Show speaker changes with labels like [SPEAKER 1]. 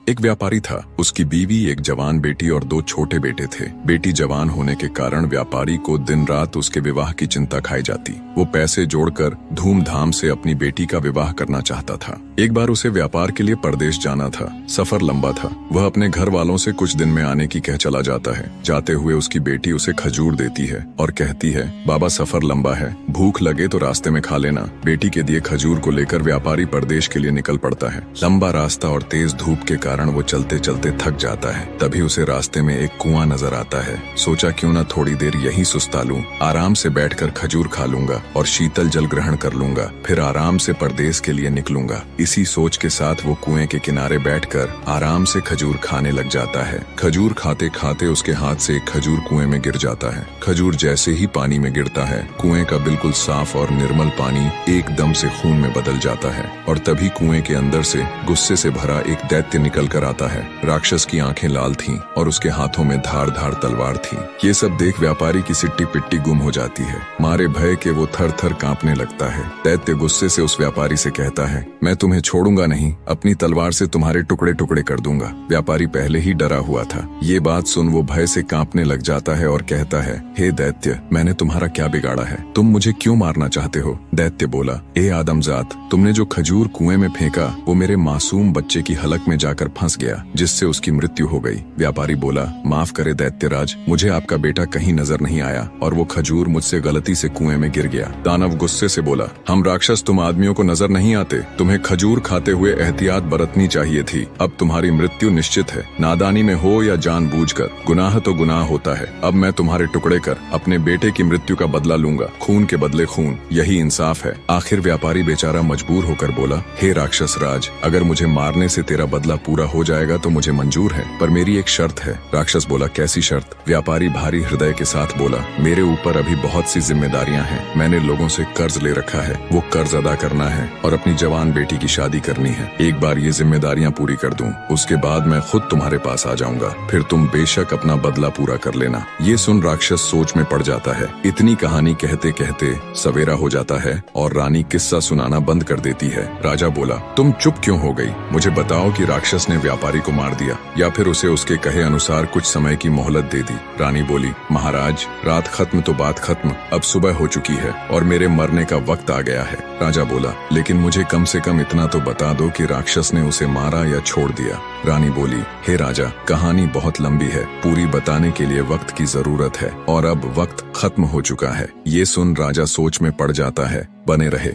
[SPEAKER 1] एक व्यापारी था। उसकी बीवी, एक जवान बेटी और दो छोटे बेटे थे। बेटी जवान होने के कारण व्यापारी को दिन रात उसके विवाह की चिंता खाई जाती। वो पैसे जोड़कर धूमधाम से अपनी बेटी का विवाह करना चाहता था। एक बार उसे व्यापार के लिए परदेश जाना था। सफर लंबा था। वह अपने घर वालों से कुछ दिन में आने की कह चला जाता है। जाते हुए उसकी बेटी उसे खजूर देती है और कहती है, बाबा सफर लंबा है, भूख लगे तो रास्ते में खा लेना। बेटी के दिए खजूर को लेकर व्यापारी परदेश के लिए निकल पड़ता है। लंबा रास्ता और तेज धूप के कारण वो चलते चलते थक जाता है। तभी उसे रास्ते में एक कुआं नजर आता है। सोचा क्यों न थोड़ी देर यहीं सुस्ता लूं, आराम से बैठकर खजूर खा लूंगा और शीतल जल ग्रहण कर लूंगा, फिर आराम से परदेश के लिए निकलूंगा। इसी सोच के साथ वो कुएं के किनारे बैठकर आराम से खजूर खाने लग जाता है। खजूर खाते खाते उसके हाथ से एक खजूर कुएं में गिर जाता है। खजूर जैसे ही पानी में गिरता है, कुएं का बिल्कुल साफ और निर्मल पानी एकदम से खून में बदल जाता है और तभी कुएं के अंदर से गुस्से से भरा एक दैत्य निकल कर आता है। राक्षस की आंखें लाल थीं और उसके हाथों में धार धार तलवार थी। ये सब देख व्यापारी की सिट्टी पिट्टी गुम हो जाती है। मारे भय के वो थर थर कांपने लगता है। दैत्य गुस्से से उस व्यापारी से कहता है, मैं तुम्हें छोड़ूंगा नहीं, अपनी तलवार से तुम्हारे टुकड़े टुकड़े कर दूंगा। व्यापारी पहले ही डरा हुआ था। ये बात सुन वो भय से कांपने लग जाता है और कहता है, हे दैत्य, मैंने तुम्हारा क्या बिगाड़ा है? तुम मुझे क्यों मारना चाहते हो? दैत्य बोला, ए आदमजात, तुमने जो खजूर कुएं में फेंका वो मेरे मासूम बच्चे की हलक में जाकर फंस गया, जिससे उसकी मृत्यु हो गई। व्यापारी बोला, माफ करे दैत्यराज, मुझे आपका बेटा कहीं नजर नहीं आया और वो खजूर मुझसे गलती से कुएं में गिर गया। दानव गुस्से से बोला, हम राक्षस तुम आदमियों को नजर नहीं आते? तुम्हें खजूर खाते हुए एहतियात बरतनी चाहिए थी। अब तुम्हारी मृत्यु निश्चित है, नादानी में हो या जानबूझकर। गुनाह तो गुनाह होता है। अब मैं तुम्हारे टुकड़े कर अपने बेटे की मृत्यु का बदला लूंगा। खून के बदले खून, यही इंसाफ है। आखिर व्यापारी बेचारा मजबूर होकर बोला, हे राक्षस राज, अगर मुझे मारने से तेरा बदला पूरा हो जाएगा तो मुझे मंजूर है, पर मेरी एक शर्त है। राक्षस बोला, कैसी शर्त? व्यापारी भारी हृदय के साथ बोला, मेरे ऊपर अभी बहुत सी जिम्मेदारियां हैं। मैंने लोगों से कर्ज ले रखा है, वो कर्ज अदा करना है और अपनी जवान बेटी की शादी करनी है। एक बार ये जिम्मेदारियां पूरी कर दूं, उसके बाद मैं खुद तुम्हारे पास आ जाऊंगा, फिर तुम बेशक अपना बदला पूरा कर लेना। ये सुन राक्षस सोच में पड़ जाता है। इतनी कहानी कहते कहते सवेरा हो जाता है और रानी किस्सा सुनाना बंद कर देती है। राजा बोला, तुम चुप क्यों हो गई? मुझे बताओ कि राक्षस ने व्यापारी को मार दिया या फिर उसे उसके कहे अनुसार कुछ समय की मोहलत दे दी? रानी बोली, महाराज, रात खत्म तो बात खत्म, अब सुबह हो चुकी है और मेरे मरने का वक्त आ गया है। राजा बोला, लेकिन मुझे कम से कम इतना तो बता दो कि राक्षस ने उसे मारा या छोड़ दिया। रानी बोली, हे राजा, कहानी बहुत लंबी है, पूरी बताने के लिए वक्त की जरूरत है और अब वक्त खत्म हो चुका है। ये सुन राजा सोच में पड़ जाता है। बने रहे।